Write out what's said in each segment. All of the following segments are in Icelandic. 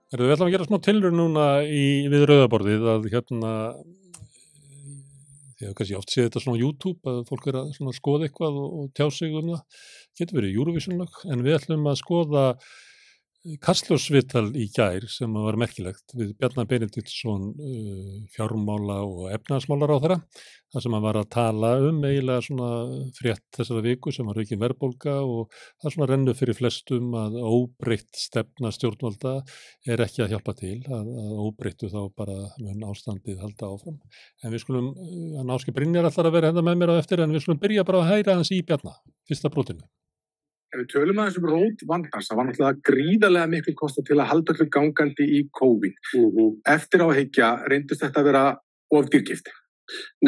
Við ætlum að gera smá tilraun núna við rauðaborðið að því að kannski oft séð þetta svona á YouTube að fólk er að svona skoða eitthvað og tjá sig það. Getur verið Eurovision-lög, en við ætlum að skoða Kastljóssviðtal í gær sem var merkilegt við Bjarna Benediktsson fjármála og efnahagsmálaráðherra þar sem hann var að tala eiginlega svona frétt þessara viku sem var aukin verðbólga og það svona rennur fyrir flestum að óbreytt stefna stjórnvalda er ekki að hjálpa til að óbreyttu þá bara mun ástandið halda áfram. En við skulum, hann Ásgeir Brynjar ætlar að vera hérna með mér á eftir en við skulum byrja bara að heyra hans í Bjarna, fyrsta brotinu. Ef við tölum aðeins rót vandans, það var náttúrulega gríðarlega miklu kosta til að halda öllu gangandi í COVID. Eftir á að hyggja, reyndist þetta að vera of dýrkeypt?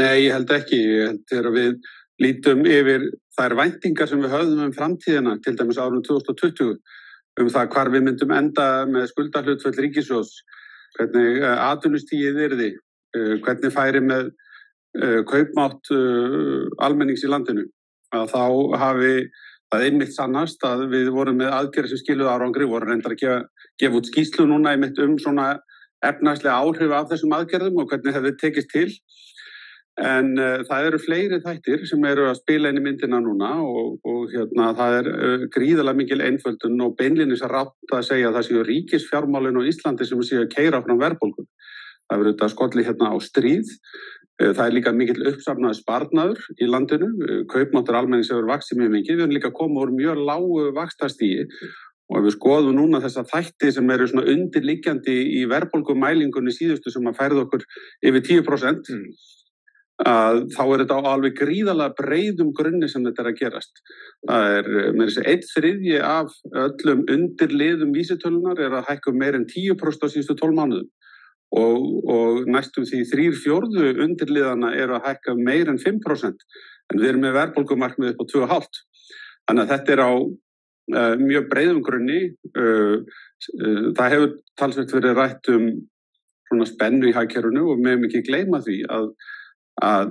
Nei, ég held ekki. Ég held þegar við lítum yfir þær væntingar sem við höfðum framtíðina, til dæmis árið 2020, það hvar við myndum enda með skuldahlutföll ríkissjóðs, hvernig atvinnustigið yrði, hvernig færi með kaupmátt almennings í landinu, að þá hafi það einmitt sannast að við vorum með aðgerðir sem skiluðu árangri, vorum reyndar að gefa út skýrslu núna einmitt svona efnahagslega áhrif af þessum aðgerðum og hvernig hefði tekist til. En það eru fleiri þættir sem eru að spila inn í myndina núna og það er gríðarlega mikil einföldun og beinlínis að rátt að segja að það séu ríkisfjármálin á Íslandi sem séu að keyra fram verðbólgu. Það verður þetta skolli á stríð. Það er líka mikill uppsafnaður sparnaður í landinu. Kaupmáttur almennings hefur vaxið mjög mikið. Við erum líka komið úr mjög lágu vaxtastígi og ef við skoðum núna þessa þætti sem eru svona undirliggjandi í verðbólgumælingunni síðustu sem að færða okkur yfir 10%, þá er þetta á alveg gríðarlega breiðum grunni sem þetta er að gerast. Það er með þessi 1/3 af öllum undirliðum vísitölunar er að hækka meir en 10% á síðustu 12 mánuðum. Og næstum því 3/4 undirliðana eru að hækka meir en 5% en við erum með verðbólgumarkmið upp á 2,5%. Þannig að þetta er á mjög breiðum grunni. Það hefur talsvert verið rætt svona spennu í hagkerfinu og við megum ekki gleyma því að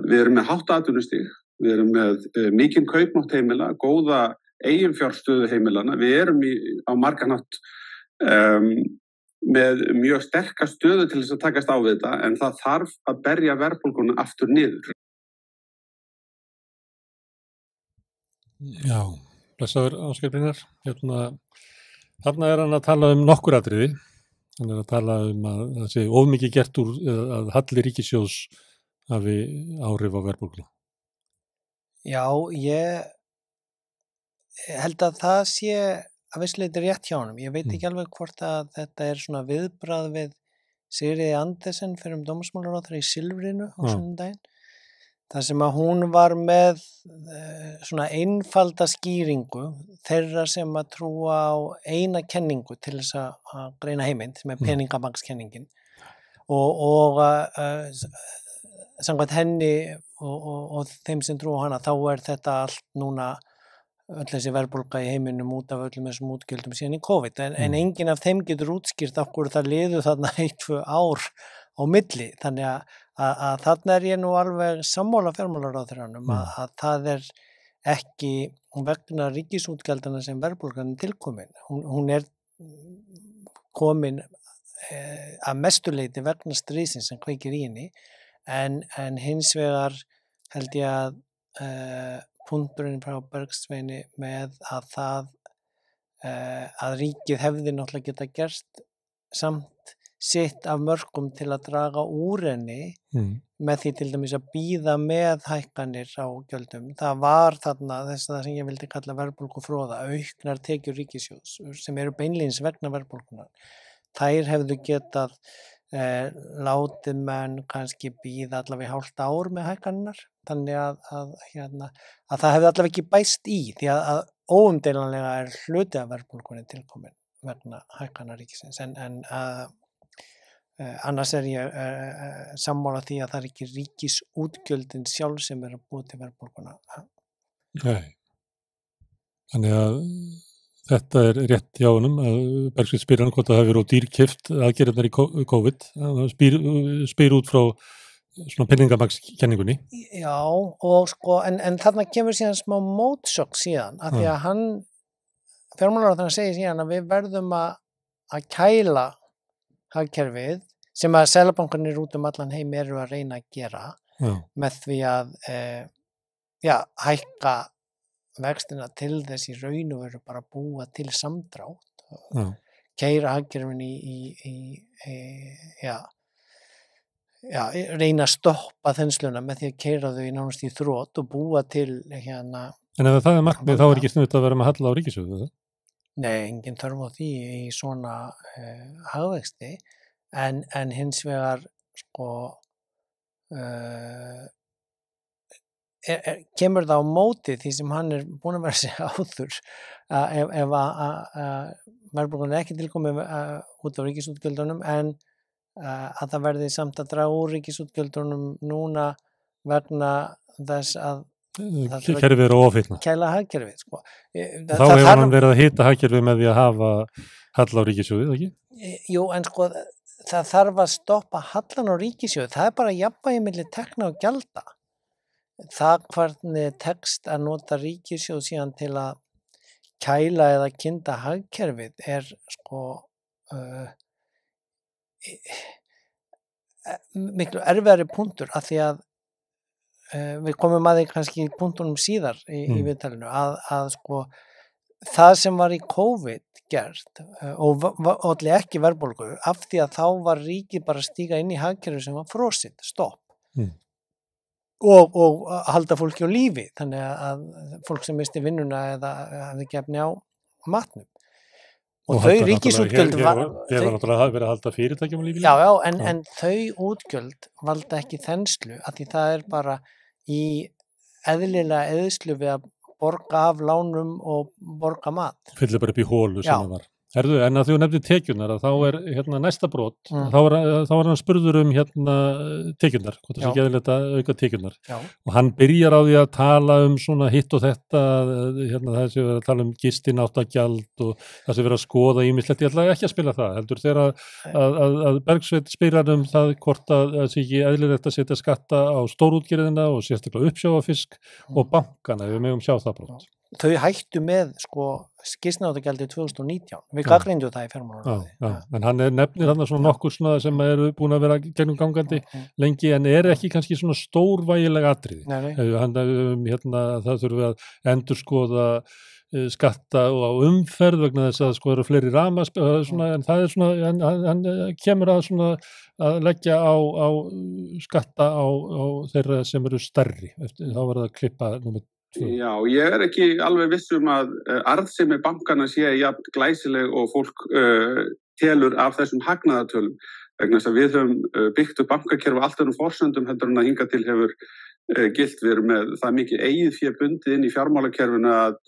við erum með hátt atvinnustig, við erum með mikinn kaupmátt heimila, góða eiginfjárstöðu heimilana, við erum á margan hátt með mjög sterka stöðu til þess að takast á við þetta en það þarf að berja verðbólguna aftur niður. Já, blessaður Ásgeir Brynjar. Þarna er hann að tala nokkur atriði. Hann er að tala að það sé of mikið gert úr að halli ríkissjóðs hafi áhrif á verðbólguna. Já, ég held að það sé að vissuleyti rétt hjá honum. Ég veit ekki alveg hvort að þetta er svona viðbragð við Sigríði Andersen fyrir dómsmálaráðherra í Silfrinu á sunnudaginn. Það sem að hún var með svona einfalda skýringu þeirra sem að trúa á eina kenningu til þess að greina heiminn sem er peningamagnkenningin og samkvæmt henni og þeim sem trúa á hana þá er þetta allt núna öll þessi verðbólga í heiminum út af öllum þessum útgjöldum síðan í COVID. En enginn af þeim getur útskýrt okkur það liðu þarna 1-2 ár á milli. Þannig að þarna er ég nú alveg sammála fjármálaráðherranum að það er ekki vegna ríkisútgjaldana sem verðbólgan er tilkomin. Hún er komin að mestuleyti vegna stríðsins sem kveikir í henni en hins vegar held ég að punkturinn frá Bergsveini með að að ríkið hefði náttúrulega geta gerst samt sitt af mörkum til að draga úr henni með því til dæmis að bíða með hækkanir á gjöldum. Það var þarna það sem ég vildi kalla verðbólgufroða, auknar tekjur ríkissjóðs sem eru beinlínis vegna verðbólgunar. Þær hefðu getað látið menn kannski bíða allavega hálft ár með hækkanirnar. Þannig að það hefði allavega ekki bæst í því að óumdeilanlega er hluti af verðbólgunni tilkomin vegna hækkana ríkisins en annars er ég sammála því að það er ekki ríkisútgjöldin sjálf sem er að búa til verðbólguna. Nei. Þannig að þetta er rétt hjá honum að Bergsveinn spyr hann hvort það hefur verið dýrkeypt aðgerðirnar í COVID. Það spyr út frá svona peningamagnskenningunni. Já, og en þarna kemur síðan smá mótsögn síðan af því að hann fjármálaráðherra segir síðan að við verðum að kæla hagkerfið sem að seðlabankarnir út allan heim eru að reyna að gera með því að hækka vextina til þess í raun og veru bara búa til samdrátt, keyra hagkerfin reyna að stoppa þensluna með því að keyra þau nánast í þrot og búa til En ef það markmið þá ekki snuðt að vera með halla á ríkissjóði? Nei, engin þörf á því í svona hagvexti en hins vegar kemur það á móti því sem hann búin að vera að segja áður að ef verðbólgan ekki tilkomið út af ríkisútgjöldunum en að það verði samt að draga úr ríkisútgjöldunum núna vegna þess að kerfið er ofitna. Kæla hagkerfið, Þá hefur hann verið að hita hagkerfið með því að hafa halla á ríkissjóði, ekki? Jú, en það þarf að stoppa hallan á ríkissjóði. Það bara jafnvægi milli tekna og gjalda. Það hvernig tekst að nota ríkissjóð síðan til að kæla eða kynda hagkerfið miklu erfiðari punktur af því að við komum að því kannski í punktunum síðar í viðtalinu að það sem var í COVID gert og olli ekki verðbólgu af því að þá var ríkið bara að stíga inn í hagkerfið sem var frosið, stopp og halda fólki á lífi þannig að fólk sem misti vinnuna eða hafði ekki efni á matnum og þau ríkisútgjöld var náttúrulega verið að halda fyrirtækjum á lífi en þau útgjöld valda ekki þenslu af því það bara í eðlilega eðslu við að borga af lánum og borga mat. Fyllir bara upp í hólu sem það var. Herðu, en að þú nefnir tekjurnar, að þá næsta brot, þá er hann spurður tekjurnar, hvort það sé ekki eðlilegt að auka tekjurnar. Og hann byrjar á því að tala svona hitt og þetta, það sé verið að tala gistináttagjald og það sé verið að skoða ýmislegt, ég ætla ekki að spila það, heldur þegar að Bergsveinn spyr hann það hvort að það sé ekki eðlilegt að setja skatta á stórútgerðina og sérstaklega uppsjávarfisk og bankana, við megum sjá það brot. Þau hættu með gistináttagjaldi 2019. Við gagnrýndum það í fjármálaráði. En hann nefnir þarna svona nokkur sem eru búin að vera gegnumgangandi lengi en ekki kannski svona stórvægileg atriði. Það þurfum við að endurskoða skatta og á umferð vegna þess að eru fleiri ramas en það hann kemur að leggja á skatta á þeirra sem eru stærri. Þá var það að klippa númer. Já, ég ekki alveg viss að arðsemi bankana sé jafn glæsileg og fólk telur af þessum hagnaðartölum vegna þess að við höfum byggt upp bankakerfi allt forsendum heldur en að hingað til hefur gilt við með það mikið eigið fé bundið inn í fjármálakerfinu að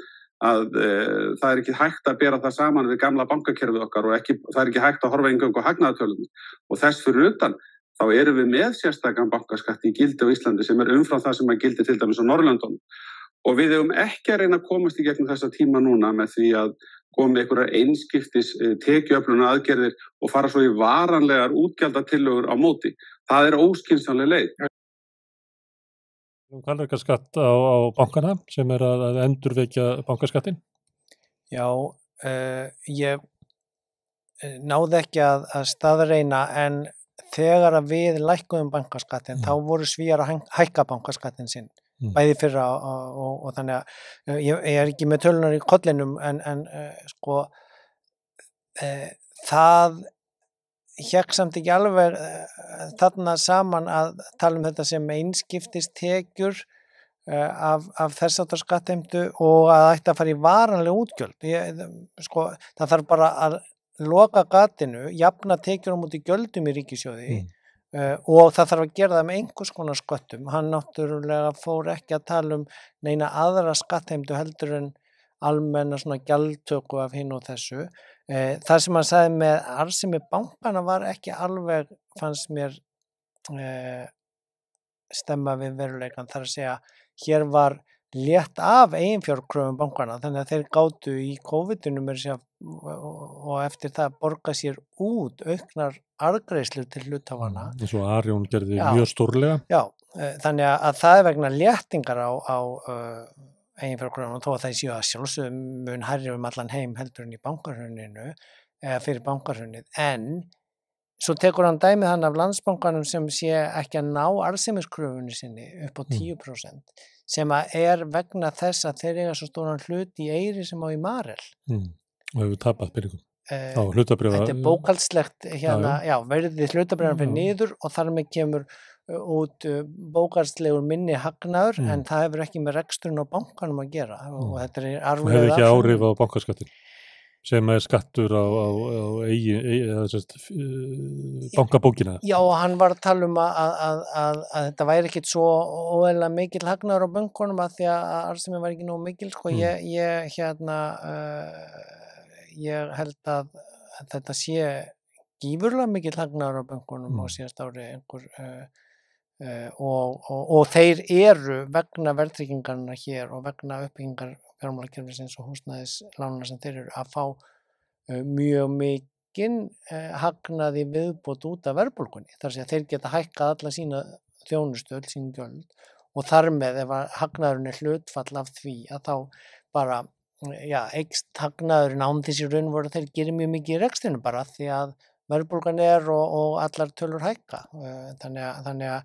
það ekki hægt að bera það saman við gamla bankakerfið okkar og það ekki hægt að horfa eingöngu á hagnaðartölum og þess fyrir utan þá erum við með sérstakan bankaskatt í gildi á Íslandi sem umfram það sem að gildi til dæmis á Norðurlöndunum. Og við hefum ekki að reyna að komast í gegnum þessa tíma núna með því að koma með einhverjar einskiptis tekjuöfluna aðgerðir og fara svo í varanlegar útgjaldatillögur á móti. Það óskynsamleg leið. Hvalrekaskatt á bankana sem að endurvekja bankaskattin? Já, ég náði ekki að staðreyna en þegar að við lækkuðum bankaskattin þá voru Svíar að hækka bankaskattin sinn. Bæði fyrra og þannig að ég ekki með tölunar í kollinum en það hékk samt ekki alveg þarna saman að tala þetta sem einskiptist tekjur af þessartar skattheimtu og að ætti að fara í varanleg útgjöld. Það þarf bara að loka gatinu, jafna tekjur á móti gjöldum í ríkissjóði og það þarf að gera það með einhvers konar sköttum. Hann náttúrulega fór ekki að tala neina aðra skattheimtu heldur en almenna svona gjaldtöku af hinn og þessu. Það sem hann sagði með arðsemi bankana var ekki alveg, fannst mér stemma við veruleikann. Það að segja, hér var létt af eiginfjárkröfum bankana þannig að þeir gátu í COVID-19 og eftir það borga sér út auknar arðgreiðslur til hluthafanna. Eins og Arjón gerði mjög stórlega. Já, þannig að það vegna léttingar á eiginfjárkröfum þó að það séu að sjálfsögum mun hærri allan heim heldur en í bankahruninu eða fyrir bankahrunið en svo tekur hann dæmið hann af Landsbankanum sem sé ekki að ná arðsemiskröfunni sinni upp á 10% sem að vegna þess að þeir eiga svo stóran hlut í Eyri sem á í Marel. Og hefur tapað peningum. Á hlutabréfa. Þetta bókhaldslegt verðið hlutabréfan fyrir niður og þar með kemur út bókhaldslegur minni hagnaður en það hefur ekki með reksturinn á bankanum að gera og þetta arfleið. Hefur ekki áhrif á bankaskattin sem skattur á bankabókina. Já, og hann var að tala að þetta væri ekkit svo óeðlilega mikil hagnaður á bankunum að því að arðsemin var ekki nógu mikil, sko. Ég held að þetta sé gífurlega mikil hagnaður á bankunum á síðast ári og þeir eru vegna verðtryggingarna hér og vegna uppbyggingar fjármálakerfisins og húsnæðislána sem þeir eru að fá mjög mikinn hagnað í viðbót út af verðbólgunni. Þar sem þeir geta hækkað alla sína þjónustu, öll sín gjöld og þar með ef hagnaðurinn hlutfall af því að þá bara eykst hagnaðurinn án þessi raun voru þeir gerir mjög mikið í rekstrinu bara því að verðbólgan og allar tölur hækka. Þannig að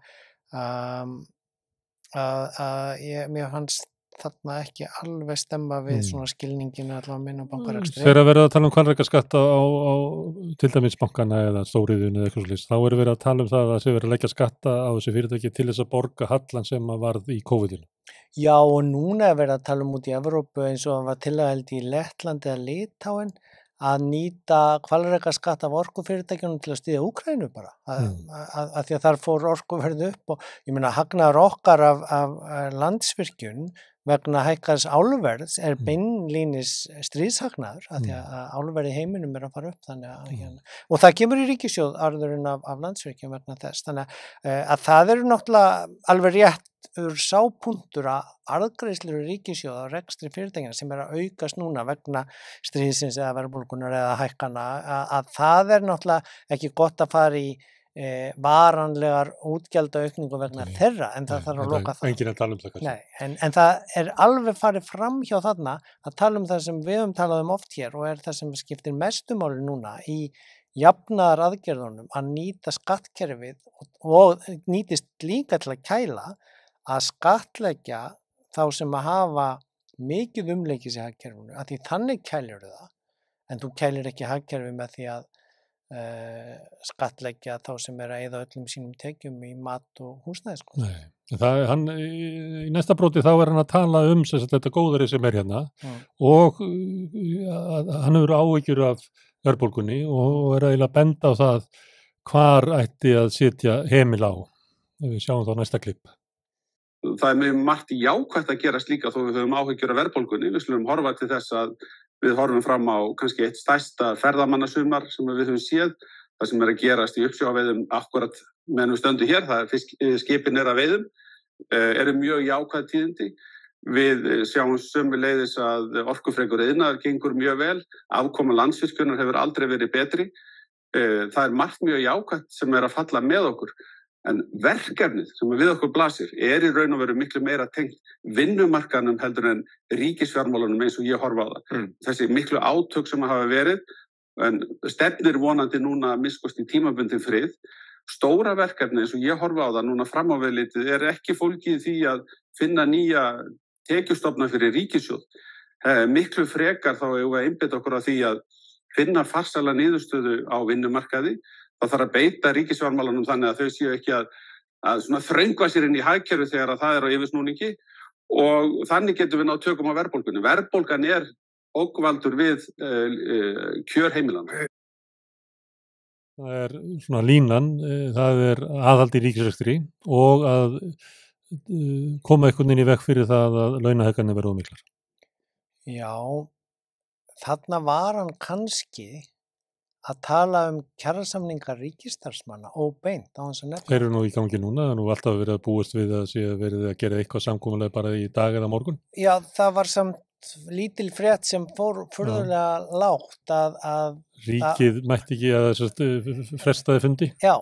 mér fannst þarna ekki alveg stemma við svona skilningin allavega minn og bankarekstri. Þegar verið að tala um hvalrekaskatt á til dæmis bankana eða stóriðjunni eða eitthvað slíkt, þá verið að tala um það að verið að leggja skatta á þessi fyrirtæki til þess að borga hallan sem að varð í COVID-inu. Já, og núna verið að tala um út í Evrópu eins og var tilhældi í Lettlandi eða Litáin að nýta hvalrekaskatt af orkufyrirtækjunum til að styðja Úkraínu bara. Að því að þar fór orkuverð upp og ég meina hagnaður okkar af Landsvirkjun vegna hækkaðs álverðs beinlínis stríðshagnaður að því að álverð í heiminum að fara upp þannig að og það kemur í ríkissjóð arðurinn af Landsvirkjun vegna þess þannig að það eru náttúrulega alveg réttur sápunktur að arðgreiðslur í ríkissjóð á rekstri fyrirtækjanna sem að aukast núna vegna stríðsins eða verðbólgunnar eða hækkana að það náttúrulega ekki gott að fara í varanlegar útgjaldaaukningu vegna þeirra en það þarf að loka það. Enginn að tala um það kannski. Nei, en það alveg farið fram hjá þarna að tala um það sem við höfum talað oft hér og það sem skiptir mestu máli núna í jafnaðar aðgerðunum að nýta skattkerfið og nýtist líka til að kæla að skattleggja þá sem að hafa mikið umleikis í hagkerfinu að því þannig kælir það en þú kælir ekki hagkerfið með því að skattleggja þá sem að eyða öllum sínum tekjum í mat og húsnæði. Nei, í næsta broti þá hann að tala um þetta góðari sem hérna og hann hefur áhyggjur af verðbólgunni og eiginlega að benda á það hvar ætti að setja heimil á. Við sjáum þá næsta klipp. Það mjög margt jákvætt að gerast líka þó við höfum áhyggjur af verðbólgunni. Við slumum horfa til þess að við horfum fram á kannski eitt stærsta ferðamannasumar sem við höfum séð. Það sem að gerast í uppsjávarveiðum akkurat meðan við stöndum hér, það skipin að veiðum, eru mjög jákvæð tíðindi. Við sjáum sömuleiðis að orkufrekur iðnaður gengur mjög vel, afkoma Landsvirkjunar hefur aldrei verið betri. Það margt mjög jákvætt sem að falla með okkur. En verkefnið sem við okkur blasir í raun og veru miklu meira tengt vinnumarkanum heldur en ríkisfjármálunum eins og ég horfa á það. Þessi miklu átök sem hafa verið, en stefnir vonandi núna að miskast í tímabundin frið. Stóra verkefni eins og ég horfa á það núna fram á við litið ekki fólgið í því að finna nýja tekjustofna fyrir ríkissjóð. Miklu frekar þá eigum við að einbeita okkur að því að finna farsæla niðurstöðu á vinnumarkaði. Það þarf að beita ríkisfjármálunum þannig að þau séu ekki að svona þröngva sér inn í hagkerfið þegar að það á yfirsnúningi og þannig getum við náð tökum á verðbólgunni. Verðbólgan ógnvaldur við kjör heimilanna. Það svona línan, það aðhald í ríkisrekstri og að koma einhvern veginn í veg fyrir það að launahækkanir verða of miklar. Já, þarna var hann kannski að tala kjarasamningar ríkisstarfsmanna óbeint á þess að nefna. Þeir eru nú í gangi núna, það nú alltaf verið að búast við að sé verið að gera eitthvað samkomulega bara í dag eða morgun. Já, það var samt lítil frétt sem fór furðulega lágt að ríkið mætti ekki að frestaði fundi? Já,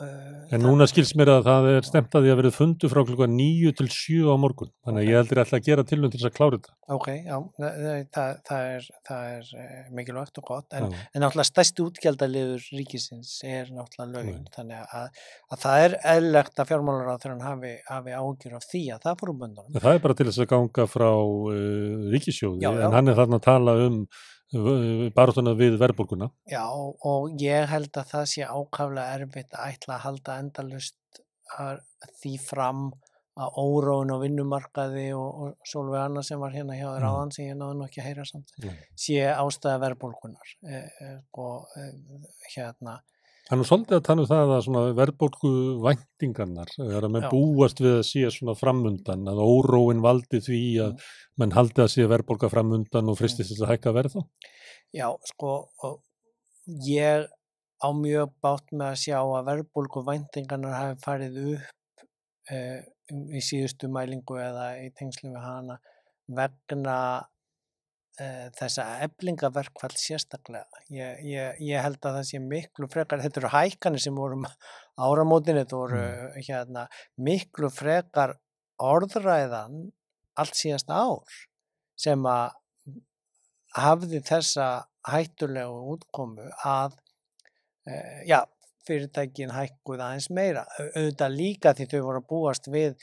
En núna skilst mér að það stefnt að því að verið fundu frá klukkan 9 til 7 á morgun. Þannig að ég heldur alltaf að gera tilraun til þess að klára þetta. Ok, já, það er mikilvægt og gott, en náttúrulega stærsti útgjaldaliður ríkisins náttúrulega laun, þannig að það eðlilegt að fjármálaráðherrann hafi áhyggjur af því að það fór böndunum. Það bara til þess að ganga frá ríkissjóði, en hann þarna að tala baráttuna við verðbólguna. Já, og ég held að það sé ákaflega erfitt að ætla að halda endalaust því fram að óróin á vinnumarkaði og Sólveig Anna sem var hérna hjá þér áðan sem ég náði nú ekki að heyra samt sé ástæða verðbólgunar og hérna. Það svolítið að tala það að svona verðbólgu væntingarnar, þegar að menn búast við að sé svona framundan, að óróin valdi því að menn haldi að sé verðbólga framundan og fristist þess að hækka verð þá? Já, ég á mjög bágt með að sjá að verðbólgu væntingarnar hafi farið upp í síðustu mælingu eða í tengslum við hana vegna þessa eflingaverkfall sérstaklega. Ég held að það sé miklu frekar, þetta eru hækkanir sem voru áramótin, þetta voru miklu frekar orðræðan allt síðasta ár sem að hafði þessa hættulegu útkomu að fyrirtækin hækkuð aðeins meira, auðvitað líka því þau voru að búast við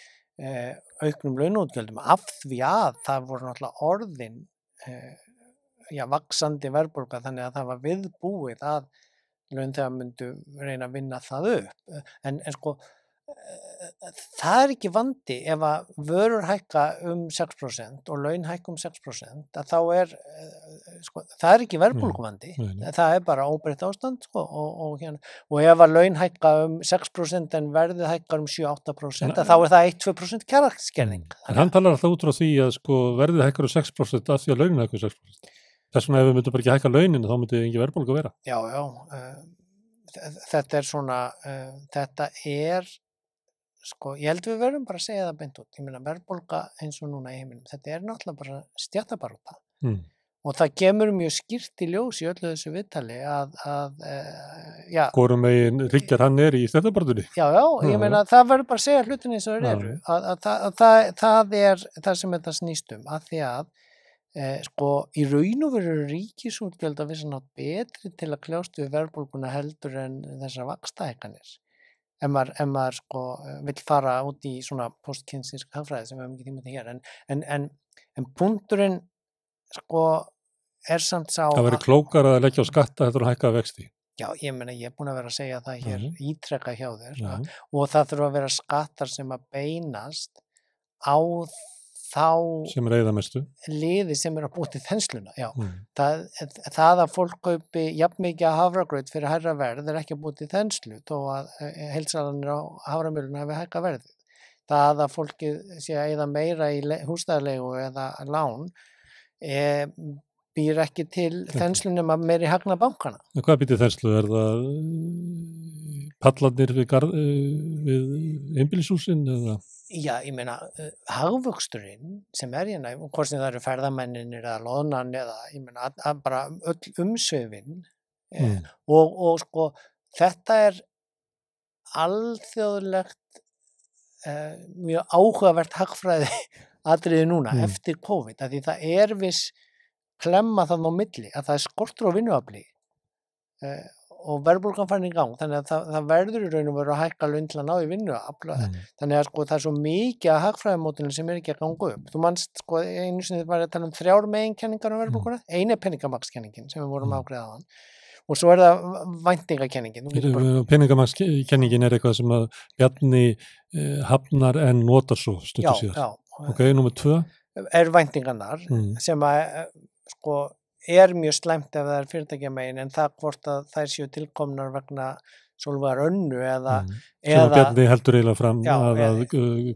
auknum launaútgjöldum af því að það voru náttúrulega orðin vaxandi verðbólga þannig að það var viðbúið að launþegar myndu reyna að vinna það upp en það ekki vandi ef að vörur hækka 6% og laun hækka 6% að þá það ekki verðbólguvandi, það bara óbreytt ástand og ef að laun hækka 6% en verðið hækkar 7-8% þá það 1-2% kjaraskerðing. En hann talar alltaf út frá því að verðið hækkar 6% af því að launin hækkar 6%. Þess vegna ef við myndum bara ekki hækka launin þá myndi engin verðbólga vera. Já, þetta svona, þetta ég held við verðum bara að segja það beint út. Ég meina verðbólga eins og núna í heiminum, þetta náttúrulega bara stéttabarátta. Og það kemur mjög skýrt í ljós í öllu þessu viðtali Hvorum megin ríkjar hann í stéttabaráttunni? Já, ég meina það verður bara að segja hlutin eins og þeir eru. Það það sem þetta snýst að því að í raun og veru ríkisútgjöld að vissan átt betri til að kljást við verðbólguna heldur en þessar vaxtahækkanir. Ef maður vill fara út í svona postkeynesisk hagfræði sem við höfum ekki tíma til hér en punkturinn samt sá það verður klókara að leggja á skatta heldur að hækka vexti. Já, ég meina ég búin að vera að segja það hér ítrekka hjá þér og það þurfa að vera skattar sem að beinast á þá sem eyðamestu liði sem að búa til þensluna. Það að fólk kaupi jafn mikið af hafragraut fyrir hærra verð ekki að búa til þenslu þó að heilsalanir á haframjöluna hafi hækkað verðið. Það að fólkið sé að eyða meira í húsnæðarleigu eða lán býr ekki til þenslu nema meiri hagna bankana. En hvað býr til þenslu? Það pallarnir við einbýlishúsin eða? Já, ég meina, hagvöxturinn sem hérna, hvort sem það eru ferðamennir eða loðnan eða, ég meina, bara öll umsvifin og þetta alþjóðlegt mjög áhugavert hagfræði atriði núna eftir COVID, af því það viss klemma þann á milli að það skortur á vinnuafli og verðbólgan farin í gang, þannig að það verður í raun og veru að hækka laun til að ná í vinnuafl þannig að það svo mikið að hagfræðimódelinu sem ekki að ganga upp. Þú manst einu sinni var að tala 3 meginkenningar um verðbólguna, einu peningamagskenningin sem við vorum afgreiðaðan og svo það væntingakenningin. Peningamagskenningin eitthvað sem að Bjarni hafnar en notar svo stuttu síðar. Já. Ok, númer 2. Væntingarnar sem að mjög slæmt ef það fyrirtækjamegin en það hvort að þær séu tilkomnar vegna Sólveigar Önnu eða sem að Bjarni heldur eiginlega fram að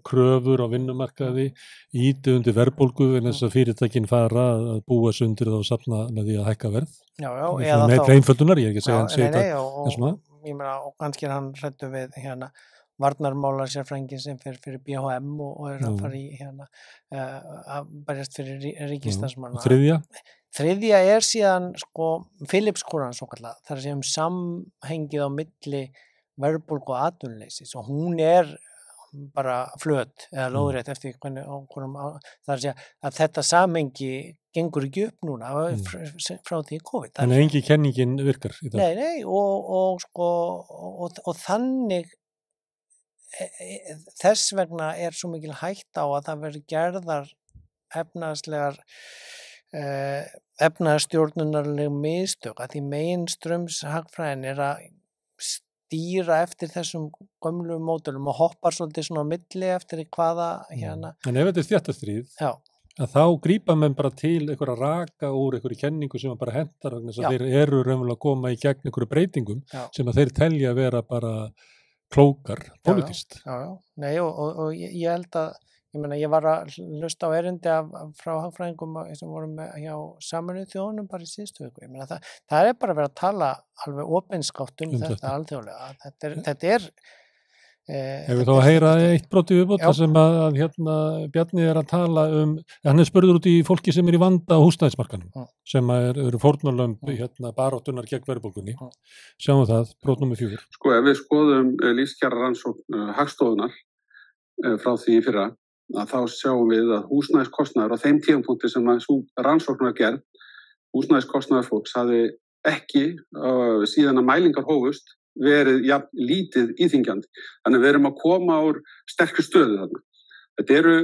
kröfur á vinnumarkaði ýti undir verðbólgu en þess að fyrirtækin fara að búa sig undir það og safna með því að hækka verð. Eða með einföldunar, ég ekki segja og ég meina og kannski hann hræddu við varnarmála sérfrængin sem fyrir BHM og að fara í að berjast fyrir ríkisstarfsmanna. Þriðja síðan Philipskúran svo kallað, þar sem samhengið á milli verðbólgu og atvinnuleysis og hún bara flöt eða lóðrétt eftir hvernig það að segja að þetta samhengi gengur ekki upp núna frá því COVID. Þannig að engin kenningin virkar í dag. Nei, og þannig þess vegna svo mikil hætta á að það verður gerðar efnahagsstjórnunarleg mistök að því meginstraumshagfræðin að stýra eftir þessum gömlu módelum og hoppar svolítið svona á milli eftir hvaða hérna. En ef þetta stéttastríð, að þá grípa menn bara til einhverja raka úr einhverju kenningu sem bara hentar vegna þess að þeir eru raunverulega að koma í gegn einhverju breytingum sem að þeir telja að vera bara klókar pólitískt. Nei og ég held að ég var að hlusta á erindi frá hagfræðingum sem voru hjá Sameinuðu þjóðunum bara í síðustu viku. Það bara verið að tala alveg opinskátt þetta alþjóðlega. Þetta Ef við þá að heyra eitt broti viðbót sem að Bjarni að tala hann spurður út í fólki sem í vanda á húsnæðismarkanum sem eru fórnarlömb baráttunar gegn verðbólgunni. Sjáum það, brot númer 4. Sko, ef við skoðum lífskjara rannsókn Hagstofunnar frá því í fyrra, að þá sjáum við að húsnæðiskostnaður á þeim tímapunkti sem að sú rannsókn var gerð, húsnæðiskostnaður fólks hafði ekki síðan að mælingar hófust verið lítið íþyngjandi. Þannig við erum að koma úr sterkur stöðu þarna. Þetta eru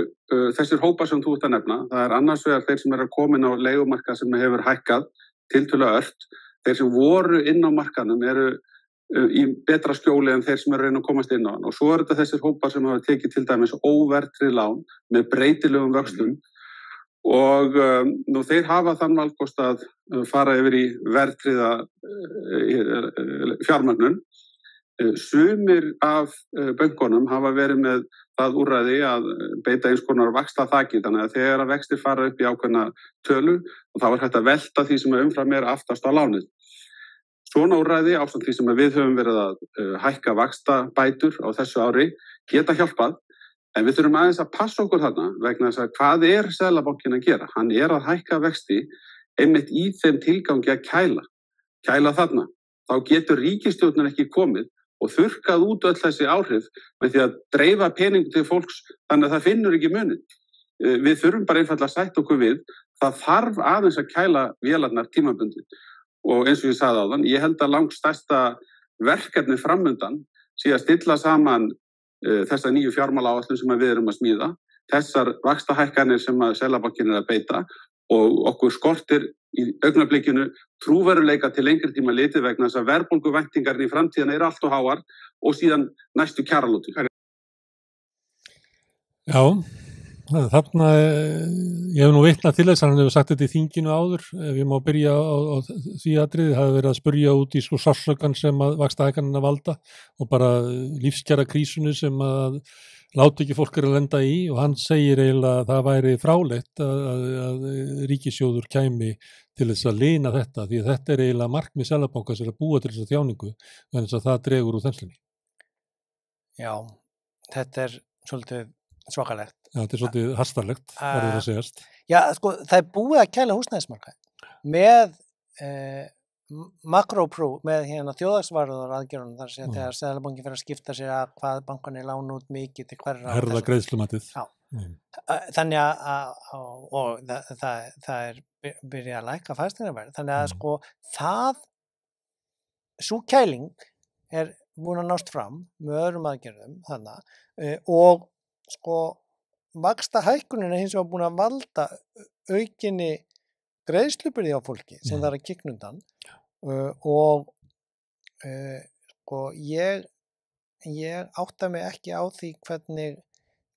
þessir hópar sem þú ert að nefna. Það annars vegar þeir sem að komin á leigumarkað sem hefur hækkað tiltölulega ört. Þeir sem voru inn á markaðnum eru í betra skjóli en þeir sem eru að reyna að komast inn á hann. Og svo þetta þessir hópar sem hafa tekið til dæmis óverðtryggð lán með breytilegum vöxtum og nú þeir hafa þann valkost að fara yfir í verðtryggða fjármögnun. Sumir af bönkunum hafa verið með það úrræði að beita eins konar vaxtaþaki, þannig að þegar að vextir fara upp í ákveðna tölu og þá hægt að velta því sem umfram aftast á lánið. Svona úrræði ásamt því sem við höfum verið að hækka vaxtabætur á þessu ári geta hjálpað, en við þurfum aðeins að passa okkur þarna vegna þess að hvað Seðlabankinn að gera? Hann að hækka vexti einmitt í þeim tilgangi að kæla þarna. Þá getur ríkisstjórnin ekki komið og þurrkað út öll þessi áhrif með því að dreifa peningu til fólks þannig að það finnur ekki muninn. Við þurfum bara einfaldlega að sætta okkur við, það þarf aðeins að kæla vélarnar tímabundið. Og eins og ég sagði áðan, ég held að langstærsta verkefni framundan sé að stilla saman þessa nýju fjármálaáætlun sem við erum að smíða, þessar vaxtahækkanir sem að Seðlabankinn að beita og okkur skortir í augnablikinu trúveruleika til lengri tíma litið vegna þess að verðbólguvæntingarnir í framtíðina eru allt of háar og síðan næstu kjaralótur. Já. Þarna, ég hef nú vitnað til þess að hann hefur sagt þetta í þinginu áður, ef ég má byrja á því atriði, það hefur verið að spurja út í svo sársaukann sem að vaxtahækkanina valda og bara lífskjara krísunu sem að láta ekki fólk að lenda í og hann segir eiginlega að það væri frálegt að ríkissjóður kæmi til þess að lina þetta því að þetta eiginlega markmið Seðlabankans að búa til þessa þjáningu en þess að það dregur úr þenslunni. Já, þetta svolítið svakalegt. Já, þetta svolítið hastarlegt, verður að segjast. Já, sko, það búið að kæla húsnæðismarkaðinn með makróprú, með þjóðhagsvarúðar aðgerðunum þar sem þegar Seðlabankinn fer að skipta sér að hvað bankarnir lána út mikið til hverra. Herða greiðslumatið. Já, þannig og það byrjað að lækka fasteignaverð. Þannig að sko, sú kæling búin að nást fram með öðrum aðgerðum þannig og sko vaxtahækkunin hins vegar búin að valda aukinni greiðslubyrði á fólki sem það að kikna undan og sko ég átta mig ekki á því hvernig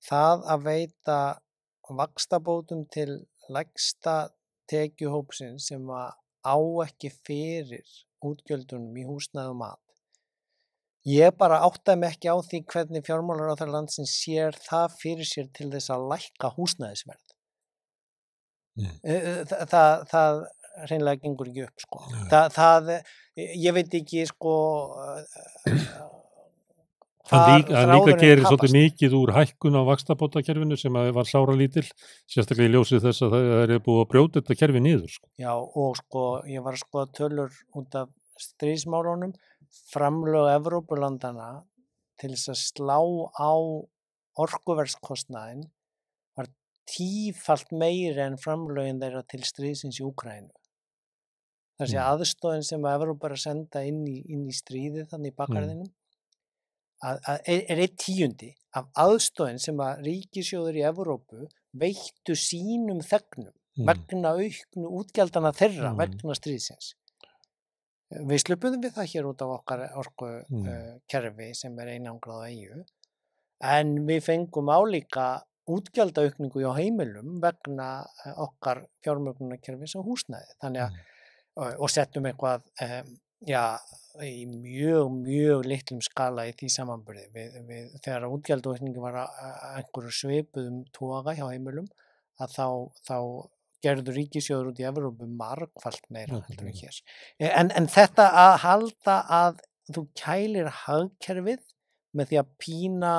það að veita vaxtabótum til lægsta tekjuhópsins sem á ekki fyrir útgjöldunum í húsnæði og mat. Ég bara áttaði mig ekki á því hvernig fjármálaráðherra landsins sér það fyrir sér til þess að lækka húsnæðisverð. Það hreinlega gengur ekki upp, sko. Ég veit ekki, sko, Hann líka gerir svolítið mikið úr hækkun á vaxtabótakerfinu sem var sáralítil, sérstaklega í ljósið þess að það búið að brjóta þetta kerfi niður. Sko. Já, og sko, ég var að skoða tölur út af stríðsmálunum. framlög Evrópulandana til þess að slá á orkuverðskostnaðinn var tífalt meiri en framlögin þeirra til stríðsins í Úkraínu. Þessi aðstoðin sem að Evrópa er að senda inn í stríðið þannig í bakgarðinum er 1/10 af aðstoðin sem að ríkissjóður í Evrópu veittu sínum þegnum vegna auknu útgjaldana þeirra vegna stríðsins. Við slupum við það hér út af okkar orkukerfi sem er einangrað á eyju, en við fengum álíka útgjaldaaukningu hjá heimilum vegna okkar fjármögnunarkerfis og húsnæði. Þannig að og settum eitthvað í mjög litlum skala í því samanburði. Þegar útgjaldaaukningu var einhverju svipuðum toga hjá heimilum, að þá gerðu ríkissjóður út í Evrópu margfalt meira heldur en hér. En þetta að halda að þú kælir hagkerfið með því að pína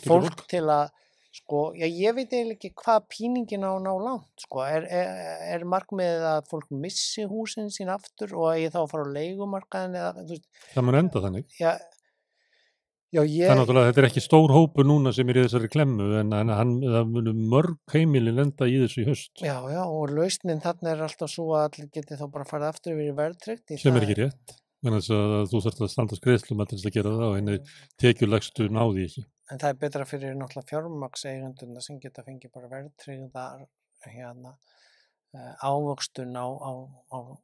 fólk til að ég veit eiginlega ekki hvað píningin á ná langt, er markmiðið að fólk missi húsin sín aftur og eigi þá að fara á leigumarkaðin eða, Það mun enda þannig. Það er náttúrulega, þetta er ekki stór hópur núna sem er í þessari klemmu, en það munum mörg heimilin lenda í þessu í haust. Já, og lausnin þarna er alltaf svo að allir geti þá bara farið aftur yfir í verðtryggt. Sem er ekki rétt, en þess að þú þarft að standa greiðslum til þess að gera það og henni tekjulegstu náði ekki. En það er betra fyrir náttúrulega fjármagnseigendurna sem geta fengið bara verðtryggðar ávöxtun á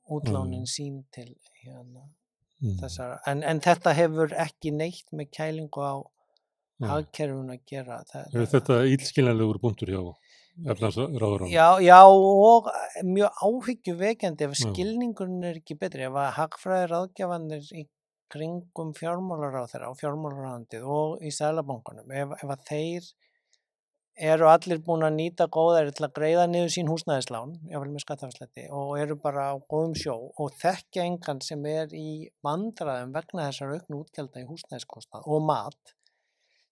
útlánin sín til þessar. En þetta hefur ekki neitt með kælingu á hagkerfinu að gera. Þetta er illskiljanlegur punktur hjá efnahagsráðherranum. Já, og mjög áhyggjuvekjandi ef skilningurinn er ekki betri, ef að hagfræðiráðgjafarnir í kringum fjármálaráðherra og fjármálaráðuneytið og í Seðlabankanum, ef að þeir eru allir búin að nýta góðæri til að greiða niður sín húsnæðislán, jáfnvel með skattafslætti, og eru bara á góðum sjó og þekkja engan sem er í vandræðum vegna þessar auknu útgjalda í húsnæðiskostnað og mat,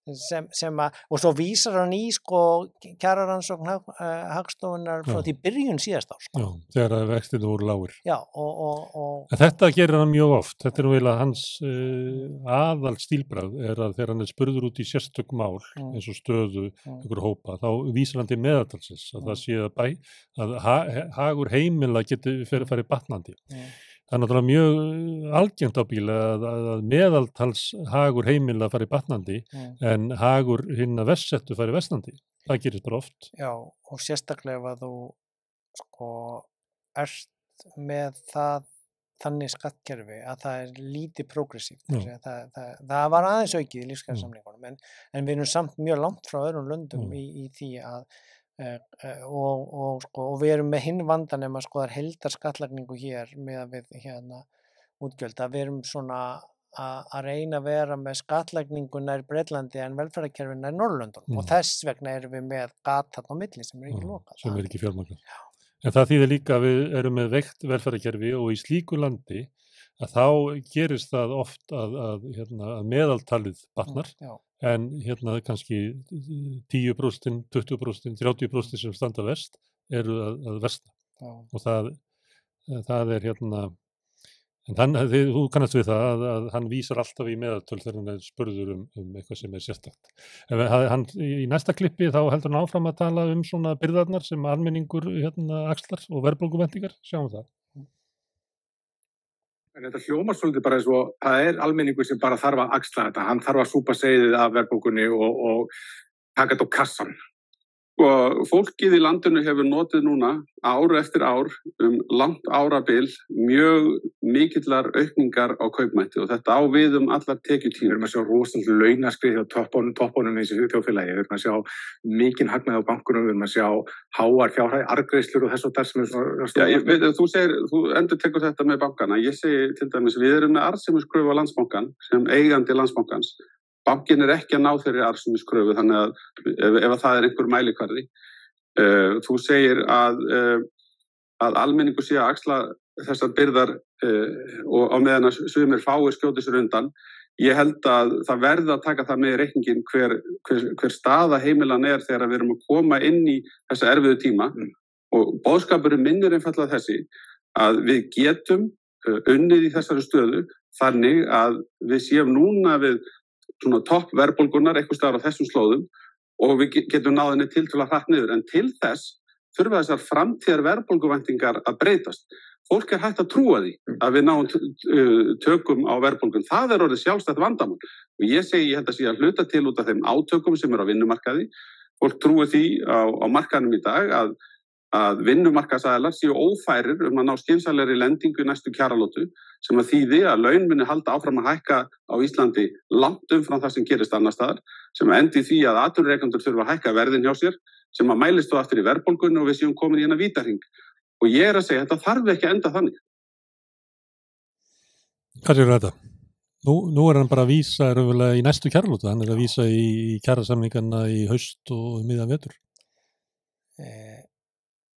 og svo vísar hann í kjararannsókn Hagstofunnar frá því byrjun síðast árs. Já, þegar vextir voru lágir. Já, og en þetta gerir hann mjög oft. Þetta er eiginlega hans aðal stílbragð er að þegar hann er spurður út í sérstök mál eins og stöðu ykkur hópa, þá vísar hann til meðaltalsins að það sé að hagur heimila geti farið batnandi. Það er náttúrulega mjög algengt ábyggilega að meðaltals hagur heimila fari batnandi en hagur hinna verstsettu fari versnandi. Það gerist bara oft. Já, og sérstaklega ef þú ert með þannig skattkerfi að það er lítið progressíft. Það var aðeins aukið í lífskjarasamningunum en við erum samt mjög langt frá öðrum löndum í því að og við erum með hinn vandan ef maður skoðar heildarskattlagningu hér með að við útgjöld að við erum svona að reyna að vera með skattlagningu nær Bretlandi en velferðarkerfin nær Norðurlöndunum og þess vegna erum við með gat þarna á milli sem er ekki lokað. Sem er ekki fjármagnað. En það þýðir líka að við erum með veikt velferðarkerfi og í slíku landi að þá gerist það oft að meðaltalið batnar. En kannski 10%, 20%, 30% sem standa verst eru að versna. Og það er en þú kannast við það að hann vísar alltaf í meðaltöl þegar hann er spurður eitthvað sem er sérstakt. Í næsta klippi þá heldur hann áfram að tala svona byrðarnar sem almenningur axlar og verðbólguvæntingar, sjáum það. En þetta hljómar svolítið bara eins og það er almenningur sem bara þarf að axla þetta. Hann þarf að súpa seyðið af verðbólgunni og taka þetta á kassan. Og fólkið í landinu hefur notið núna ár eftir ár langt árabil mjög mikillar aukningar á kaupmætti og þetta á við allar tekjutíðir. Við erum að sjá rosalega launaskrið hjá toppunum í þessu þjóðfélagi. Við erum að sjá mikinn hagnað á bankunum, við erum að sjá háar fjárhæð, arðgreiðslur og þess og þar sem er svona... Þú endurtekur þetta með bankana. Ég segi til dæmis, við erum með arðsemiskröfu á Landsbankann sem eigandi Landsbankans. Bankin er ekki að ná þeirri arðsemiskröfu þannig að ef það er einhver mælikvarði. Þú segir að almenningur sé að axla þessar byrðar og á meðan að sumir fáir skjóti sér undan. Ég held að það verði að taka það með í reikningin hver staða heimilan er þegar við erum að koma inn í þessa erfiðu tíma og boðskapurinn minn er einfaldlega þessi að við getum unnið í þessari stöðu þannig að við séum núna við svona topp verðbólgunar einhvers staðar á þessum slóðum og við getum náð henni tiltölulega hratt niður. En til þess þurfa þessar framtíðar verðbólguvæntingar að breytast. Fólk hægt að trúa því að við náum tökum á verðbólgun. Það orðið sjálfstætt vandamál. Og ég held að sé að hluta til út af þeim átökum sem á vinnumarkaði. Fólk trúi því á markaðnum í dag að vinnumarkaðsaðilar séu ófærir að ná skynsamlegri lendingu í næstu kjaralótu sem að þýði að laun muni halda áfram að hækka á Íslandi langt umfram það sem gerist annars staðar, sem endi því að atvinnurekendur þurfa að hækka verðin hjá sér, sem að mælist þá aftur í verðbólgunni og við séum komin í eina vítahring. Og ég að segja, þetta þarf ekki að enda þannig. Hvað þetta? Nú hann bara að vísa í næstu kjaralótu, hann að vísa í kjarasamningarna í haust og miðjan vetur.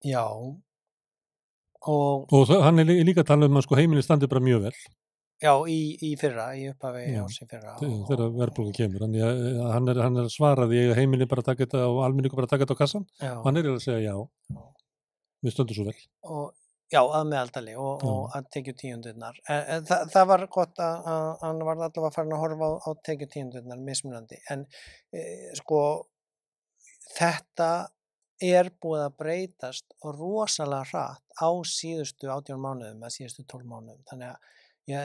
Já. Og hann líka að tala að heimilin standi bara mjög vel. Já, í fyrra, í upphafi árs í fyrra. Þegar verðbólgan kemur. Hann að svara því að heimilin bara taka þetta og almenningur bara taka þetta á kassan. Og hann að segja já. Við stöndum svo vel. Já, að meðaldali og að tekjutíundirnar. Það var gott að hann var allavega farin að horfa á tekjutíundirnar mismunandi. En þetta búið að breytast rosalega hratt á síðustu 18 mánuðum eða síðustu 12 mánuðum. Þannig að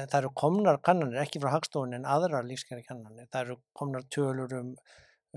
það eru komnar kannanir, ekki frá Hagstofunni en aðrar lífskjara kannanir. Það eru komnar tölur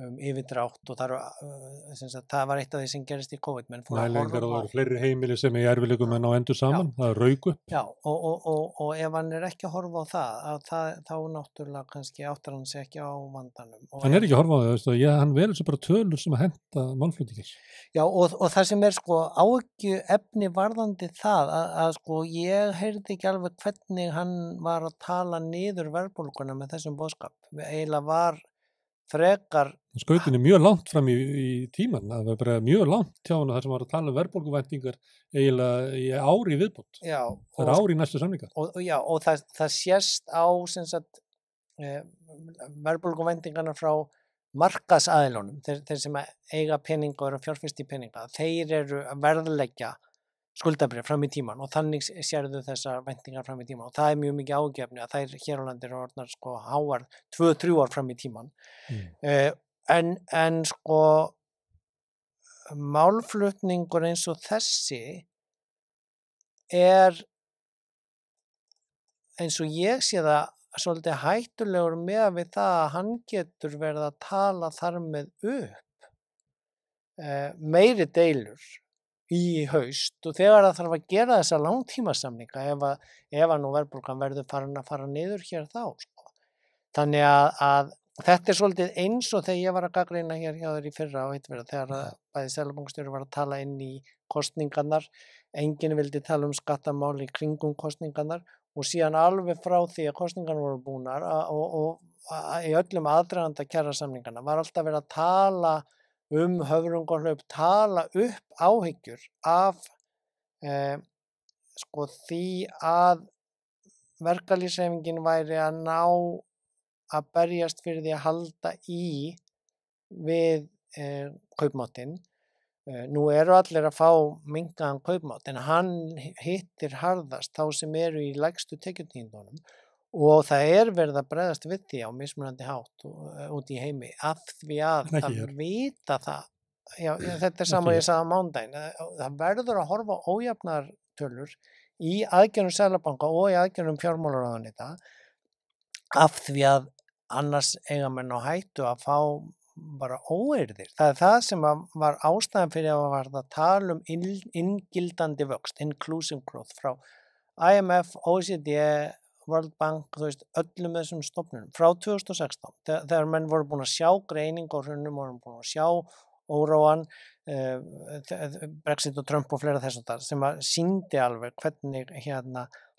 yfirdrátt og það var eitt af því sem gerist í COVID. Mælingar og það eru fleiri heimili sem í erfiðleikum en á endur saman, það er rauk upp. Já, og ef hann ekki að horfa á þá náttúrulega kannski áttar hann sig ekki á vandanum. Hann ekki að horfa á það, hann velur svo bara tölur sem að henta málflutningis. Já, og það sem áhyggju efni varðandi það að ég heyrði ekki alveg hvernig hann var að tala niður verðbólguna með þessum boðskap. Eiginlega var frekar skautinni mjög langt fram í tíman, það var bara mjög langt hjá hann þar sem var að tala verðbólguvæntingar eiginlega í ári viðbót. Já, það ári í næstu samningar. Og það sést á verðbólguvæntingarna frá markaðsaðilunum, þeir sem eiga peninga og eru að fjárfesta í peninga, þeir eru að verðleggja skuldabréf fram í tíman og þannig sérðu þessar væntingar fram í tíman og það mjög mikið ágefni að þær hér á landi eru orðnar háar 2-3 ár fram í tíman. En málflutningur eins og þessi eins og ég sé það svolítið hættulegur með við það að hann getur verið að tala þar með upp meiri deilur í haust og þegar það þarf að gera þessa langtímasamninga ef nú verðbólgan verður farin að fara niður hér þá. Þannig að þetta svolítið eins og þegar ég var að gagnrýna hér hjá þér í fyrra og þegar bæði seðlabankastjóri var að tala inn í kosningarnar, enginn vildi tala skattamál í kringum kosningarnar og síðan alveg frá því að kosningarnar voru búnar og í öllum aðdraganda kjarasamningarna var alltaf verið að tala höfrungahlaup, tala upp áhyggjur af því að verkalýðshreyfingin væri að ná að berjast fyrir því að halda við kaupmáttinn. Nú eru allir að fá minnkaðan kaupmátt en hann hittir harðast þá sem eru í lægstu tekjutíundunum og það verið að bregðast við því á mismunandi hátt út í heimi af því að það vita það. Já, þetta sama ég sagði á mánudaginn. Það verður að horfa á ójafnartölur í aðgerðum Seðlabanka og í aðgerðum fjármálaráðuneyta af því að annars eiga menn á hættu að fá bara óeirðir. Það það sem var ástæðan fyrir að var að tala inngildandi vöxt, inclusive growth frá IMF, OECD, World Bank, öllum þessum stofnunum frá 2016, þegar menn voru búin að sjá greining á hrunum, voru búin að sjá óróan, Brexit og Trump og fleira þessum þar, sem að sýndi alveg hvernig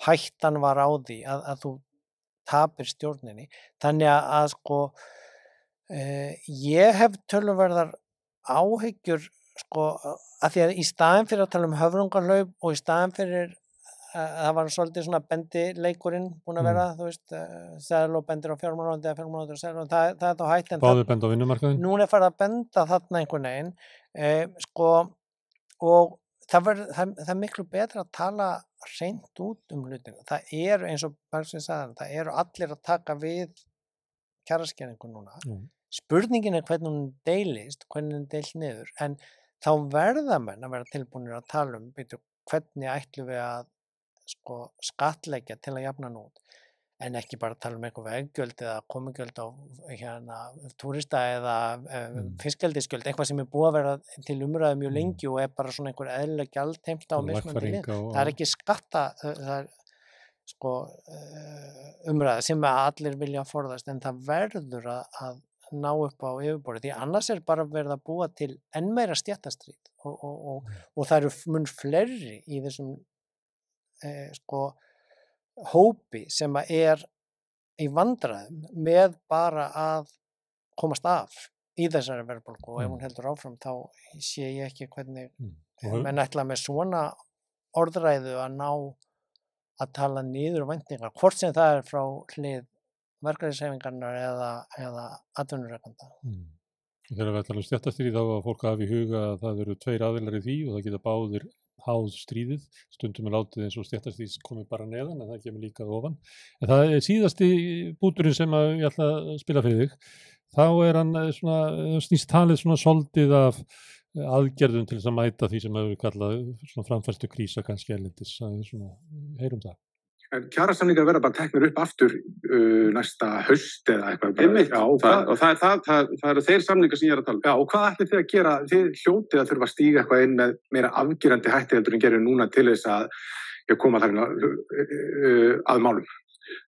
hættan var á því að þú tapir stjórninni. Þannig að ég hef töluverðar áhyggjur að því að í staðinn fyrir að tala höfrungahlaup og í staðinn fyrir það var svolítið svona bendileikurinn búin að vera, seðl og bendir á fjármálaráðuneyti eða fjármálaráðuneyti og seðl og það þá hægt en báðir benda á vinnumarkaðinn. Núna farið að benda þarna einhvern veginn og það er miklu betra að tala hreint út hlutina. Það eru eins og Bergsveinn sagði, það eru allir að taka við kjaraskerðingu núna. Spurningin hvernig hún deilist, hvernig hún deilt niður, en þá verða menn að vera tilbúinir að tala hvernig ætlum við að skattleggja til að jafna nút, en ekki bara tala eitthvað veggjöld eða komugjöld á túrista eða fiskgeldisgjöld, eitthvað sem búið að vera til umræðu mjög lengi og bara svona einhver eðlileg gjaldheimta á mismunandi lið. Það ekki skatta, það umræða sem allir vilja forðast, en það verður að ná upp á yfirborðið, því annars bara verið að búa til enn meira stéttastríð og það eru mun fleiri í þessum hópi sem í vandræðum með bara að komast af í þessari verðbólgu og ef hún heldur áfram þá sé ég ekki hvernig menn ætla með svona orðræðu að ná að tala niður væntingar, hvort sem það frá hlið verkalýðshreyfingarinnar eða atvinnurekenda. Þegar við ætlum stéttastríð þá að fólk hafi í huga að það eru tveir aðilar í því og það geta báðir háð stríðið, stundum látið eins og stéttastríð komið bara neðan en það kemur líka ofan. En það síðasti búturinn sem ég ætla að spila fyrir þig, þá hann snýst talið soldið af aðgerðum til þess að mæta því sem hefur kallað framfærslu krísa kannski erlendis, heyrum það. Kjarasamningar verða bara teknir upp aftur næsta haust eða eitthvað. Það eru þeir samningar sem ég að tala. Já, og hvað ætlið þið að gera? Þið hljótið að þurfa að stíga eitthvað inn með meira afgerandi hætti heldur en gerir núna til þess að koma þarna að málum.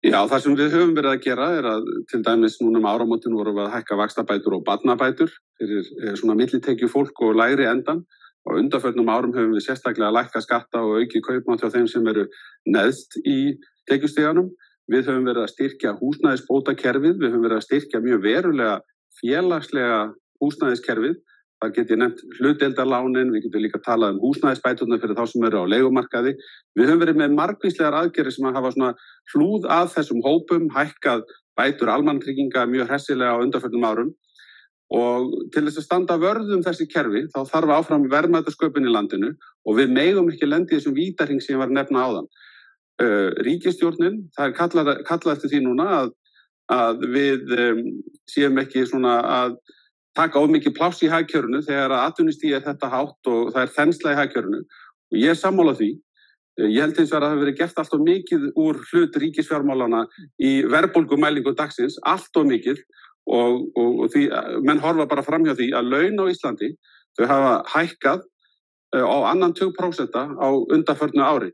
Já, það sem við höfum verið að gera að til dæmis núna áramótin vorum við að hækka vaxtabætur og barnabætur fyrir svona millitekju fólk og lægri endan. Og undanförnum árum höfum við sérstaklega lækkað skatta og aukið kaupmátt hjá þeim sem eru neðst í tekjustiganum. Við höfum verið að styrkja húsnæðisbótakerfið, við höfum verið að styrkja mjög verulega félagslega húsnæðiskerfið. Það get ég nefnt hlutdeildarlánin, við getum líka talað húsnæðisbæturnar fyrir þá sem eru á leigumarkaði. Við höfum verið með margvíslegar aðgerðir sem hafa svona hlúð að þessum hópum, hækkað bætur almannatrygginga mjög hressilega á undanförnum árum. Og til þess að standa vörð þessi kerfi þá þarf áfram verðmætasköpun í landinu og við megum ekki lendi í þessum vítahring sem ég var að nefna áðan. Ríkisstjórnin, það kallað eftir því núna að við séum ekki svona að taka of mikið pláss í hagkerfinu þegar að atvinnustigið þetta hátt og það þensla í hagkerfinu. Og ég er sammála því. Ég held hins vegar að það hefur verið gert allt of mikið úr hlut ríkisfjármálana í verðbólgumælingu dagsins, allt of mikið. Og því menn horfa bara fram hjá því að laun á Íslandi þau hafa hækkað á annan 2% á undanförnu ári.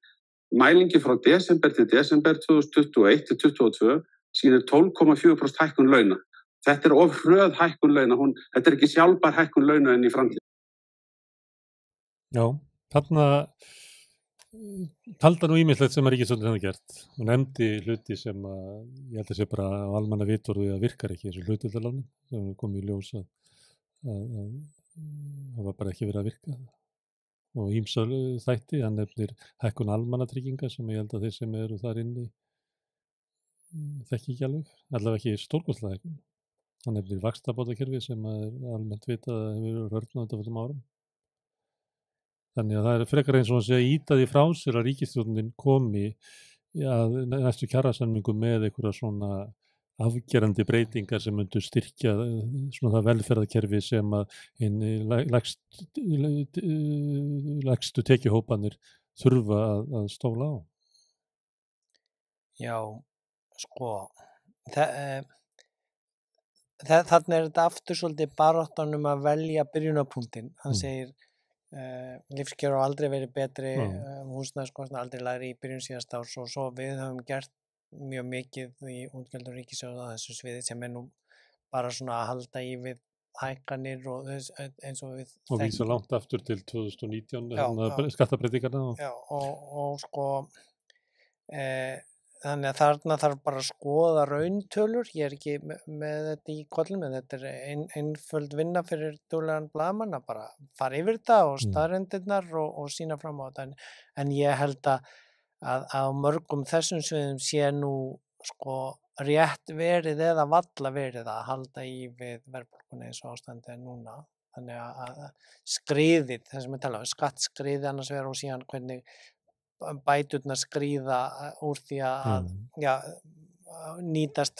Mælingi frá desember til desember 2021 til 2022 sýnir 12,4% hækkun launa. Þetta of hröð hækkun launa, þetta ekki sjálfbær hækkun launa enn í framtíð. Já, þarna taldi nú ýmislegt sem ríkisstjórnin hefur gert og nefndi hluti sem ég held að sé bara á almanna vitorði að virkar ekki eins og hlutdeildarlánin sem kom í ljós að það var bara ekki verið að virka og ýmsa þætti, hann nefnir hækkun almannatrygginga sem ég held að þeir sem eru þar inni þekki ekki allavega ekki stórkostlega hækkun. Hann nefnir vaxtabótakerfi sem almennt vitað að hefur rörnað undanförnum árum. Þannig að það frekar eins og að segja ýta því frá sér að ríkisstjórnin komi að næstu kjarasamningu með einhverja svona afgerandi breytingar sem myndu styrkja svona það velferðarkerfi sem að lægstu tekjuhópanir þurfa að stóla á. Já, þarna þetta aftur svolítið baráttan að velja byrjunarpunktinn. Hann segir lífskjör á aldrei verið betri, húsnæðiskostnaður aldrei lægri í byrjun síðasta árs og svo við höfum gert mjög mikið í útgjöldum ríkissjóðs á þessu sviði sem nú bara svona að halda í við hækkanir og eins og við og vísa langt aftur til 2019 skattabreytingarna og þannig að þarna þarf bara að skoða rauntölur. Ég ekki með þetta í kollum, en þetta einföld vinna fyrir duglegan blaðamann að bara fara yfir þetta og staðreyndirnar og sýna fram á þetta. En ég held að á mörgum þessum sviðum sé nú rétt verið eða valla verið að halda í við verðbólguna eins og ástandið núna. Þannig að skriðið, það sem við tala skattskriðið annars vegar og síðan hvernig bæturnar skríða úr því að nýtast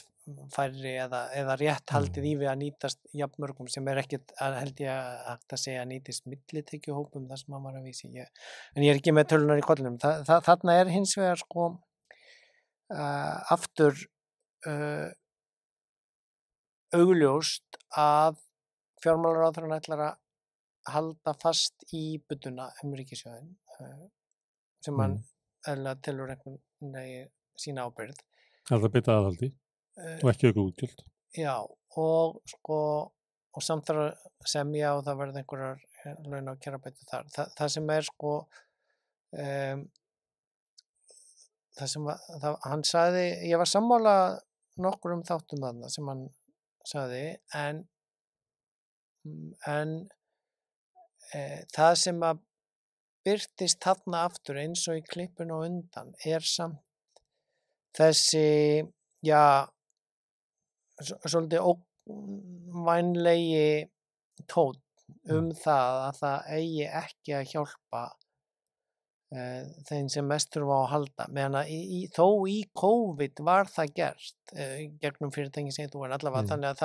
færri eða rétt haldið í við að nýtast jafnmörgum sem ekkert held ég hægt að segja að nýtist millitekjuhópum það sem hann var að vísa í. En ég ekki með tölunar í kollinum. Þarna hins vegar sko aftur augljóst að fjármálaráðherrann ætlar að halda fast í budduna ríkissjóðinn sem hann eðlilega telur einhvern veginn sína ábyrgð. Það beita aðhaldi og ekki auka útgjöld. Já, og samt þarf að semja og það verða einhverjar launa og kjarabætur þar. Það sem sko það sem hann sagði, ég var sammála nokkur þáttum þarna sem hann sagði en það sem að birtist þarna aftur eins og í klippinu á undan samt þessi, svolítið óvænlegi tónn það að það eigi ekki að hjálpa þeim sem mest þurfa á að halda. Meðan að þó í COVID var það gert gegnum fyrirtæki sem þú allavega þannig að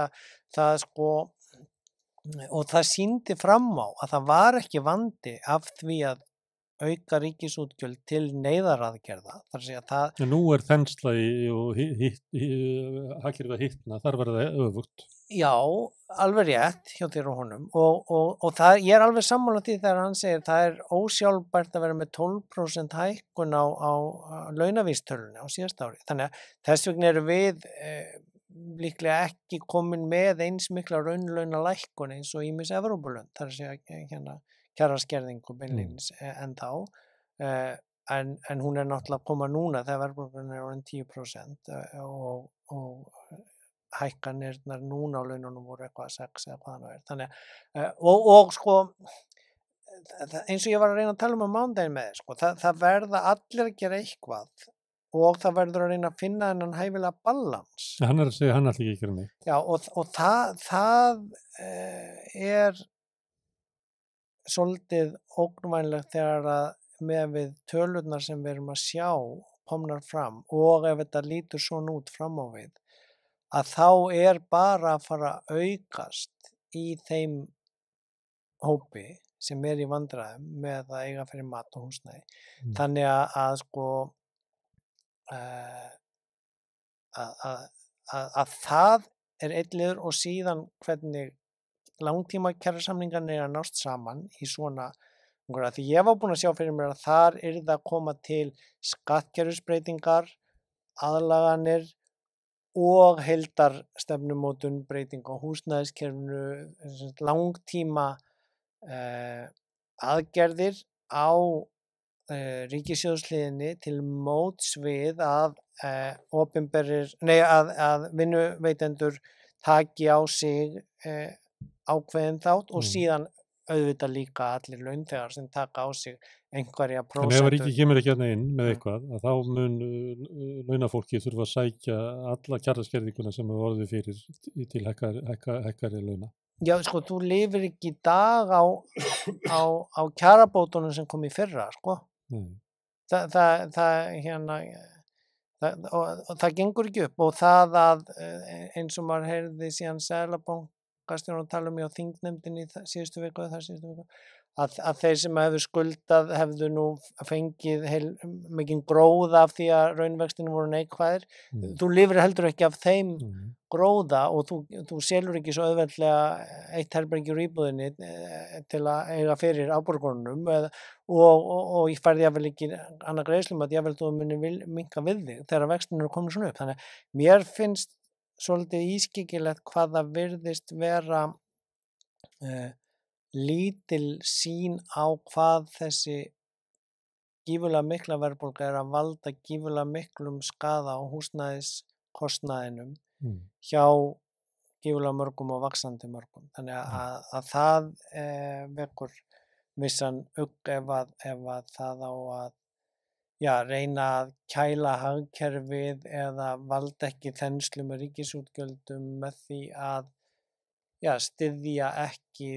það sko og það sýndi fram á að það var ekki vandi af því að auka ríkisútgjöld til neyðaraðgerða. Þar að segja það. En nú þensla og hagkerfið að hittna, þar var það öfugt. Já, alveg rétt hjá þér og honum og það, ég alveg sammála því þegar hann segir það ósjálfbært að vera með 12% hækkun á launavísitölunni á síðasta ári. Þannig að þess vegna erum við líklega ekki komin með eins mikla raunlaunalækkun eins og ýmis Evrópulönd, þar að segja kjaraskerðingu beinlínis en þá en hún náttúrulega að koma núna þegar verðbólgan orðin 10% og hækkanirnar núna á laununum voru eitthvað 6 eða hvað það þannig og sko eins og ég var að reyna að tala á mánudaginn með sko, það verða allir að gera eitthvað og það verður að reyna að finna þennan hæfilega balans. Hann að segja hann ætli ekki að gera neitt. Já og það svolítið ógnvænlegt þegar að með við tölurnar sem við erum að sjá komnar fram og ef þetta lítur svona út fram á við að þá bara að fara að aukast í þeim hópi sem í vandræðum með að eiga fyrir mat og húsnæði. Þannig að sko að það einn liður og síðan hvernig langtíma kjarasamningarnir að nást saman í svona því ég var búin að sjá fyrir mér að þar yrði að koma til skattkerfisbreytingar, aðlaganir og heildarstefnumótun breyting á húsnæðiskerfinu, langtíma aðgerðir á ríkissjóðsliðinni til móts við að að vinnuveitendur taki á sig ákveðin þátt og síðan auðvitað líka allir launþegar sem taka á sig einhverja prósentu. En ef ríkið kemur ekki inn með eitthvað, að þá mun launafólki þurfa að sækja alla kjaraskerðinguna sem hefur orðið fyrir til hækkari launa. Já, sko, þú lifir ekki í dag á kjarabótunum sem kom í fyrra, sko. Það gengur ekki upp og það að eins og maður heyrði síðan Seðlabankastjórann að tala um á þingnefndinni síðustu viku að þeir sem hefðu skuldað hefðu nú fengið mikinn gróða af því að raunvextinu voru neikvæðir. Þú lifir heldur ekki af þeim gróða og þú selur ekki svo auðveldlega eitt herbergi úr íbúðinni til að eiga fyrir afborgunum og ég færði jafnvel ekki annað greiðslum að jafnvel þú muni minnka við þig þegar vextinu er komin svona upp. Þannig að mér finnst svolítið ískyggilegt hvað það virðist vera lítil sýn á hvað þessi gífurlega mikla verðbólga að valda gífurlega miklum skaða á húsnæðiskostnaðinum hjá gífurlega mörgum og vaxandi mörgum. Þannig að það vekur vissan ugg ef að það á að reyna að kæla hagkerfið eða valda ekki þenslu með ríkisútgjöldum með því að styðja ekki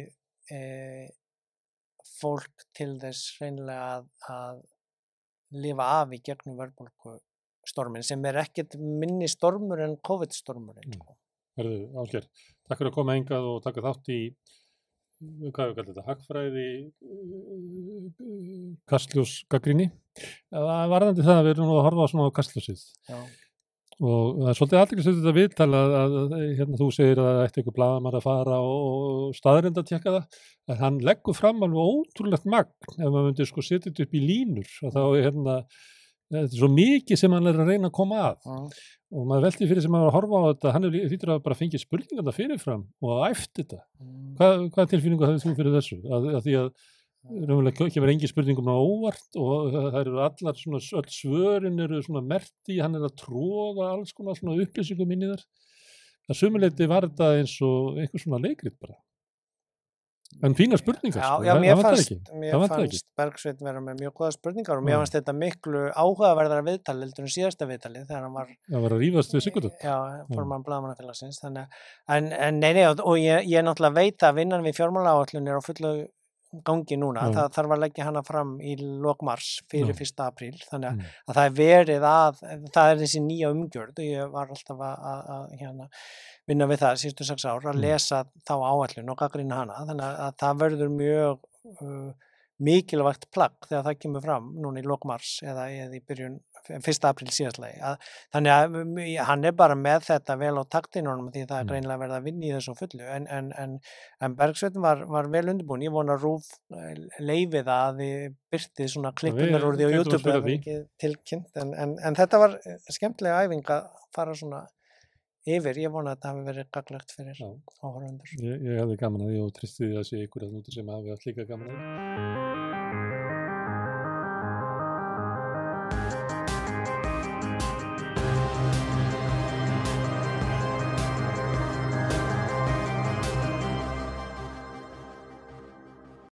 fólk til þess hreinlega að lifa af í gegnum verðbólgustorminn sem ekkert minni stormur en COVID-stormurinn. Herðu, Ásgeir, takk fyrir að koma hingað og taka þátt í, hvað við kallum þetta, hagfræði, kastljósgagnrýni. Varðandi það að við erum nú að horfa svona á kastljósið. Já. Og það svolítið athyglisvert þetta viðtal að hérna þú segir að það ætti einhver blaðamaður að fara og staðreynd að tékka það, að hann leggur fram alveg ótrúlegt magn ef maður myndi sko setja þetta upp í línur og þá þetta er svo mikið sem hann að reyna að koma að og maður velti fyrir sem maður að horfa á þetta, hann þýttur að bara fengið spurningar fyrirfram og að æft þetta. Hvað tilfinningu hafið þú fyrir þessu? Að því að raunverulega kemur engin spurningum á óvart og það eru allar svona, öll svörin eru svona merkt í, hann að tróða alls konar svona upplýsingum inn í þar. Það sumuleyti var þetta eins og einhver svona leikrit bara. En fína spurningar. Já, mér fannst Bergsveinn vera með mjög góða spurningar og mér fannst þetta miklu áhugaverðara viðtal heldur en síðasta viðtalið þegar hann var að rífast við Sigurður. Já, formann Blaðamannafélagsins. Nei, og ég náttúrulega veit að vinnan við fjármálaáætlun er á fullu gangi núna, það þarf að leggja hana fram í lok mars fyrir 1. apríl þannig að það er verið það er þessi nýja umgjörð og ég var alltaf að vinna við það síðustu 6 ár að lesa þá áætlun og gagnrýna hana þannig að það verður mjög mikilvægt plagg þegar það kemur fram núna í lok mars eða í byrjun 1. apríl síðastlagi þannig að hann er bara með þetta vel á taktinunum því það er greinilega verið að vinna í þessu fullu en Bergsveinn var vel undirbúin ég vona RÚV leyfið að þið byrtið svona klippunar úr því á YouTube það var ekki tilkynnt en þetta var skemmtilega æfing að fara svona yfir, ég vona að þetta hafi verið gagnlegt fyrir áhorfendur. Ég hafði gaman að því og tristi því að sé ykkur að núti sem hafi haft líka gaman að því.